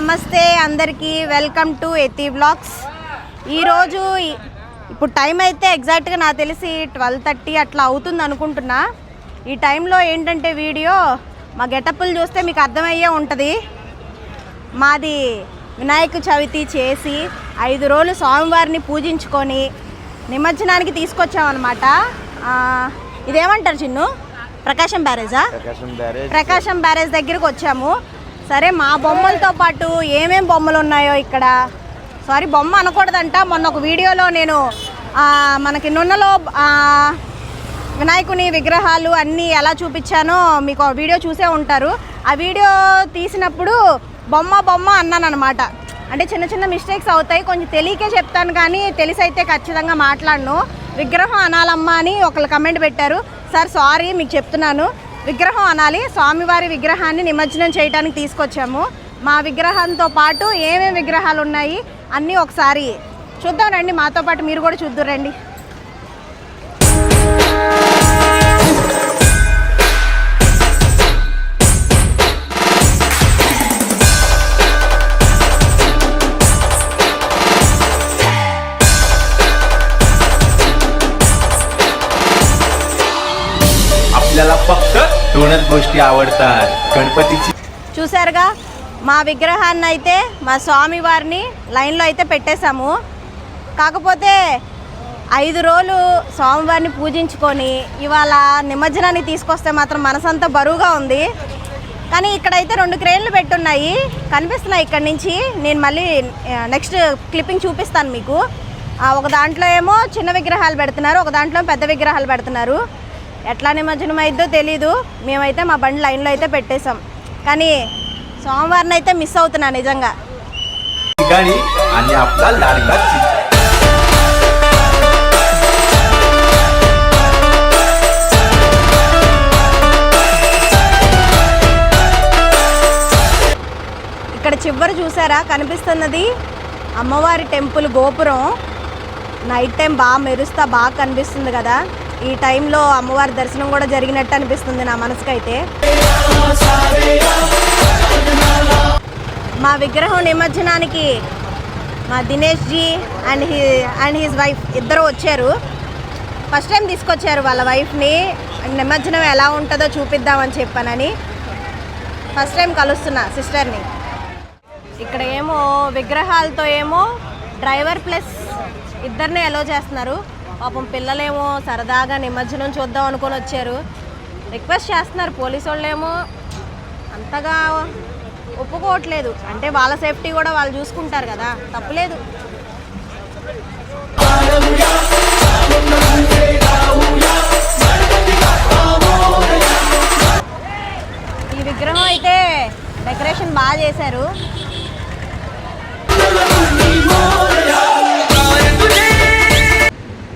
నమస్తే అందరికీ, welcome to ఎతి vlogs. ఈరోజు ఇప్పుడు టైం అయితే ఎగ్జాక్ట్గా నాకు తెలిసి 12:30 అట్లా అవుతుంది అనుకుంటున్నా. ఈ టైంలో ఏంటంటే వీడియో మా గెటప్పులు చూస్తే మీకు అర్థమయ్యే ఉంటుంది. మాది వినాయక చవితి చేసి 5 రోజులు స్వామివారిని పూజించుకొని నిమజ్జనానికి తీసుకొచ్చామన్నమాట. ఇదేమంటారు చిన్ను? ప్రకాశం బ్యారేజా? ప్రకాశం బ్యారేజ్ దగ్గరకు వచ్చాము. సరే, మా బొమ్మలతో పాటు ఏమేం బొమ్మలు ఉన్నాయో ఇక్కడ, సారీ బొమ్మ అనకూడదంట, మొన్న ఒక వీడియోలో నేను మనకి నున్నలో వినాయకుని విగ్రహాలు అన్నీ ఎలా చూపించానో మీకు వీడియో చూసే ఉంటారు. ఆ వీడియో తీసినప్పుడు బొమ్మ అన్నాను అనమాట. అంటే చిన్న చిన్న మిస్టేక్స్ అవుతాయి, కొంచెం తెలియకే చెప్తాను, కానీ తెలిసి అయితే ఖచ్చితంగా మాట్లాడను. విగ్రహం అనాలమ్మా అని ఒకళ్ళు కమెంట్ పెట్టారు. సార్ సారీ, మీకు చెప్తున్నాను, విగ్రహం అనాలి. స్వామివారి విగ్రహాన్ని నిమజ్జనం చేయడానికి తీసుకొచ్చాము. మా విగ్రహంతో పాటు ఏమేమి విగ్రహాలు ఉన్నాయి అన్నీ ఒకసారి చూద్దాం రండి. మాతో పాటు మీరు కూడా చూద్దాం రండి. చూసారుగా, మా విగ్రహాన్ని అయితే మా స్వామివారిని లైన్లో అయితే పెట్టేశాము. కాకపోతే 5 రోజులు స్వామివారిని పూజించుకొని ఇవాళ నిమజ్జనాన్ని తీసుకొస్తే మాత్రం మనసంతా బరువుగా ఉంది. కానీ ఇక్కడైతే 2 క్రేన్లు పెట్టున్నాయి, కనిపిస్తున్నాయి ఇక్కడ నుంచి. నేను మళ్ళీ నెక్స్ట్ క్లిప్పింగ్ చూపిస్తాను మీకు. ఒక దాంట్లో ఏమో చిన్న విగ్రహాలు పెడుతున్నారు, ఒక దాంట్లో పెద్ద విగ్రహాలు పెడుతున్నారు. ఎట్లా నిమజ్జనం అయిద్దో తెలీదు. మేమైతే మా బండి లైన్లో అయితే పెట్టేశాం. కానీ సోమవారం అయితే మిస్ అవుతున్నా నిజంగా. ఇక్కడ చివరి చూసారా కనిపిస్తున్నది అమ్మవారి టెంపుల్ గోపురం. నైట్ టైం బాగా మెరుస్తా బాగా కనిపిస్తుంది కదా. ఈ టైంలో అమ్మవారి దర్శనం కూడా జరిగినట్టు అనిపిస్తుంది నా మనసుకైతే. మా విగ్రహం నిమజ్జనానికి మా Dinesh ji and his wife ఇద్దరు వచ్చారు. ఫస్ట్ టైం తీసుకొచ్చారు వాళ్ళ వైఫ్ని. నిమజ్జనం ఎలా ఉంటుందో చూపిద్దామని చెప్పానని ఫస్ట్ టైం కలుస్తున్నా సిస్టర్ని. ఇక్కడ ఏమో విగ్రహాలతో ఏమో డ్రైవర్ ప్లస్ ఇద్దరిని అలో చేస్తున్నారు. పాపం పిల్లలేమో సరదాగా నిమజ్జనం చూద్దాం అనుకొని వచ్చారు. రిక్వెస్ట్ చేస్తున్నారు, పోలీసు వాళ్ళేమో అంతగా ఒప్పుకోవట్లేదు. అంటే వాళ్ళ సేఫ్టీ కూడా వాళ్ళు చూసుకుంటారు కదా, తప్పులేదు. ఈ విగ్రహం అయితే డెకరేషన్ బాగా చేశారు.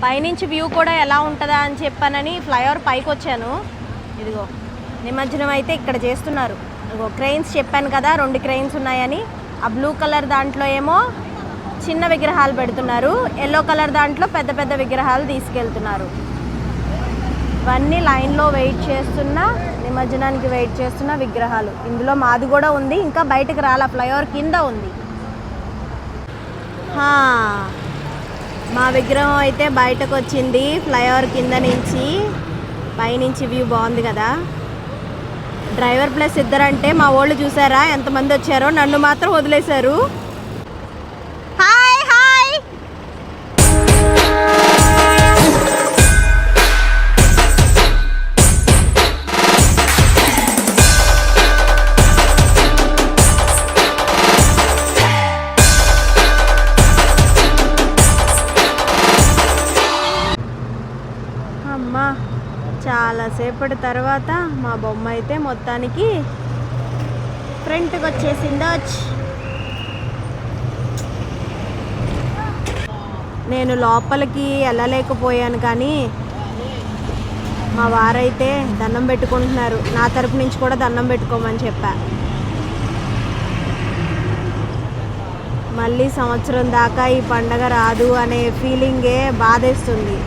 పైనుంచి వ్యూ కూడా ఎలా ఉంటుందా అని చెప్పానని ఫ్లైఓవర్ పైకి వచ్చాను. ఇదిగో నిమజ్జనం అయితే ఇక్కడ చేస్తున్నారు. ఇదిగో క్రెయిన్స్ చెప్పాను కదా, 2 క్రెయిన్స్ ఉన్నాయని. ఆ బ్లూ కలర్ దాంట్లో ఏమో చిన్న విగ్రహాలు పెడుతున్నారు, ఎల్లో కలర్ దాంట్లో పెద్ద పెద్ద విగ్రహాలు తీసుకెళ్తున్నారు. ఇవన్నీ లైన్లో వెయిట్ చేస్తున్న, నిమజ్జనానికి వెయిట్ చేస్తున్న విగ్రహాలు. ఇందులో మాది కూడా ఉంది, ఇంకా బయటకు రాలా, ఫ్లైఓవర్ కింద ఉంది. మా విగ్రహం అయితే బయటకు వచ్చింది ఫ్లైఓవర్ కింద నుంచి. పైనుంచి వ్యూ బాగుంది కదా. డ్రైవర్ ప్లస్ ఇద్దరంటే మా వాళ్ళు చూసారా ఎంతమంది వచ్చారో, నన్ను మాత్రం వదిలేశారు. Hi hi. అమ్మా, చాలాసేపటి తర్వాత మా బొమ్మ అయితే మొత్తానికి ఫ్రంట్కి వచ్చేసిందో. నేను లోపలికి వెళ్ళలేకపోయాను, కానీ మా వారైతే దండం పెట్టుకుంటున్నారు. నా తరపు నుంచి కూడా దండం పెట్టుకోమని చెప్పా. మళ్ళీ సంవత్సరం దాకా ఈ పండగ రాదు అనే ఫీలింగే బాధేస్తుంది.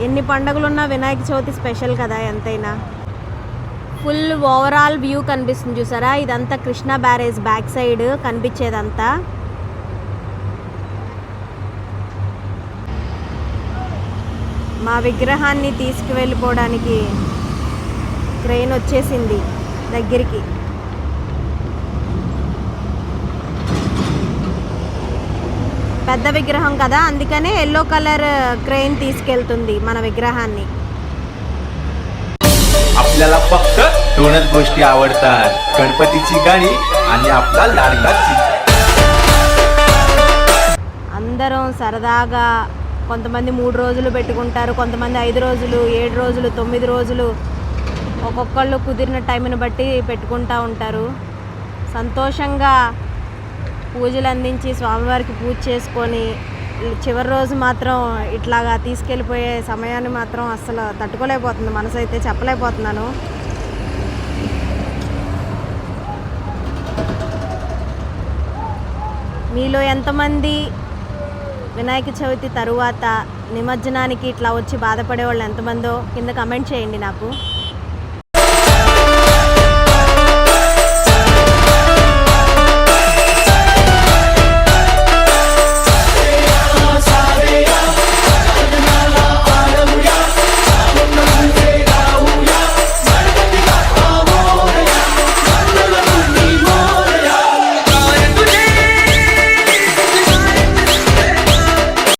ఎన్ని పండుగలున్నా వినాయక చవితి స్పెషల్ కదా ఎంతైనా. ఫుల్ ఓవరాల్ వ్యూ కనిపిస్తుంది చూసారా, ఇదంతా కృష్ణా బ్యారేజ్ బ్యాక్ సైడ్ కనిపించేదంతా. మా విగ్రహాన్ని తీసుకువెళ్ళిపోవడానికి ట్రైన్ వచ్చేసింది దగ్గరికి. పెద్ద విగ్రహం కదా, అందుకనే ఎల్లో కలర్ క్రెయిన్ తీసుకెళ్తుంది మన విగ్రహాన్ని. आपल्याला फक्त दोनच गोष्टी आवडतात, गणपतीची गाणी आणि आपला लाडका चिंचा. అందరం సరదాగా కొంతమంది 3 రోజులు పెట్టుకుంటారు, కొంతమంది 5 రోజులు, 7 రోజులు, 9 రోజులు, ఒక్కొక్కళ్ళు కుదిరిన టైంని బట్టి పెట్టుకుంటూ ఉంటారు. సంతోషంగా పూజలు అందించి స్వామివారికి పూజ చేసుకొని చివరి రోజు మాత్రం ఇట్లాగా తీసుకెళ్ళిపోయే సమయాన్ని మాత్రం అస్సలు తట్టుకోలేకపోతుంది మనసు అయితే, చెప్పలేకపోతున్నాను. మీలో ఎంతమంది వినాయక చవితి తరువాత నిమజ్జనానికి ఇట్లా వచ్చి బాధపడే వాళ్ళు ఎంతమందో కింద కమెంట్ చేయండి నాకు.